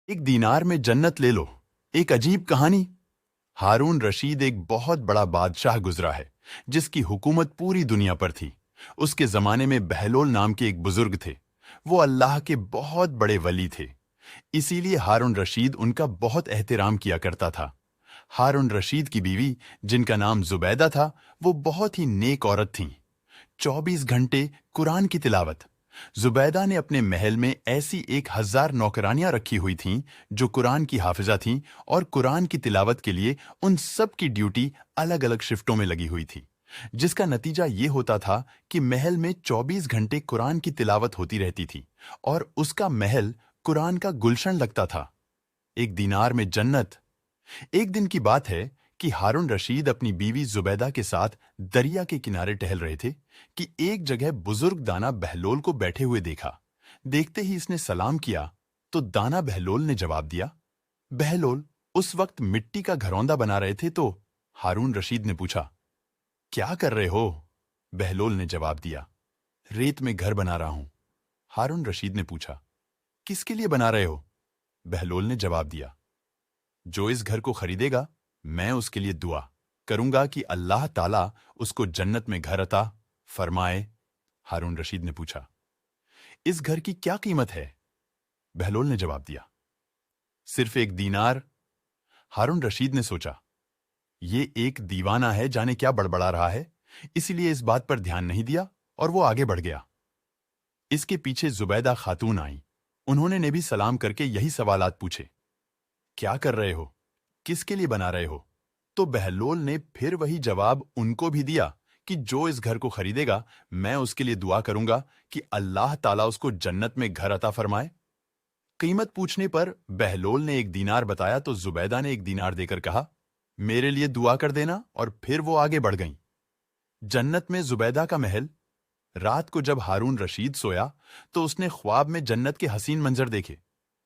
एक दीनार में जन्नत ले लो। एक अजीब कहानी। हारून रशीद एक बहुत बड़ा बादशाह गुजरा है जिसकी हुकूमत पूरी दुनिया पर थी। उसके जमाने में बहलोल नाम के एक बुजुर्ग थे। वो अल्लाह के बहुत बड़े वली थे, इसीलिए हारून रशीद उनका बहुत एहतराम किया करता था। हारून रशीद की बीवी, जिनका नाम जुबैदा था, वो बहुत ही नेक औरत थीं। 24 घंटे कुरान की तिलावत। जुबैदा ने अपने महल में ऐसी 1000 नौकरानियां रखी हुई थीं जो कुरान की हाफिजा थीं और कुरान की तिलावत के लिए उन सब की ड्यूटी अलग अलग शिफ्टों में लगी हुई थी, जिसका नतीजा ये होता था कि महल में 24 घंटे कुरान की तिलावत होती रहती थी और उसका महल कुरान का गुलशन लगता था। एक दीनार में जन्नत। एक दिन की बात है कि हारून रशीद अपनी बीवी जुबैदा के साथ दरिया के किनारे टहल रहे थे कि एक जगह बुजुर्ग दाना बहलोल को बैठे हुए देखा। देखते ही इसने सलाम किया तो दाना बहलोल ने जवाब दिया। बहलोल उस वक्त मिट्टी का घरौंदा बना रहे थे, तो हारून रशीद ने पूछा, क्या कर रहे हो? बहलोल ने जवाब दिया, रेत में घर बना रहा हूं। हारून रशीद ने पूछा, किसके लिए बना रहे हो? बहलोल ने जवाब दिया, जो इस घर को खरीदेगा मैं उसके लिए दुआ करूंगा कि अल्लाह ताला उसको जन्नत में घर अता फरमाए। हारून रशीद ने पूछा, इस घर की क्या कीमत है? बहलोल ने जवाब दिया, सिर्फ एक दीनार। हारून रशीद ने सोचा, ये एक दीवाना है, जाने क्या बड़बड़ा रहा है, इसीलिए इस बात पर ध्यान नहीं दिया और वो आगे बढ़ गया। इसके पीछे जुबैदा खातून आई। उन्होंने ने भी सलाम करके यही सवालात पूछे, क्या कर रहे हो? किसके लिए बना रहे हो? तो बहलोल ने फिर वही जवाब उनको भी दिया कि जो इस घर को खरीदेगा मैं उसके लिए दुआ करूंगा कि अल्लाह ताला उसको जन्नत में घर अता फरमाए। कीमत पूछने पर बहलोल ने एक दीनार बताया तो जुबैदा ने एक दीनार देकर कहा, मेरे लिए दुआ कर देना, और फिर वो आगे बढ़ गईं। जन्नत में जुबैदा का महल। रात को जब हारून रशीद सोया तो उसने ख्वाब में जन्नत के हसीन मंजर देखे।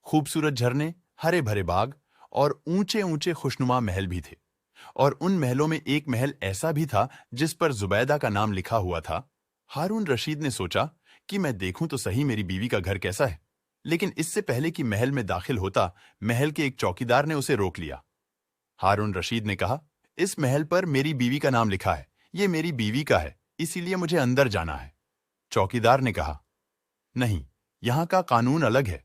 खूबसूरत झरने, हरे भरे बाग और ऊंचे ऊंचे खुशनुमा महल भी थे। और उन महलों में एक महल ऐसा भी था जिस पर जुबैदा का नाम लिखा हुआ था। हारून रशीद ने सोचा कि मैं देखूं तो सही मेरी बीवी का घर कैसा है, लेकिन इससे पहले कि महल में दाखिल होता, महल के एक चौकीदार ने उसे रोक लिया। हारून रशीद ने कहा, इस महल पर मेरी बीवी का नाम लिखा है, ये मेरी बीवी का है, इसीलिए मुझे अंदर जाना है। चौकीदार ने कहा, नहीं, यहां का कानून अलग है।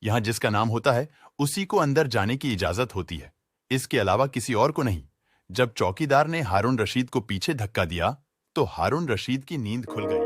यहां जिसका नाम होता है उसी को अंदर जाने की इजाजत होती है, इसके अलावा किसी और को नहीं। जब चौकीदार ने हारून रशीद को पीछे धक्का दिया तो हारून रशीद की नींद खुल गई।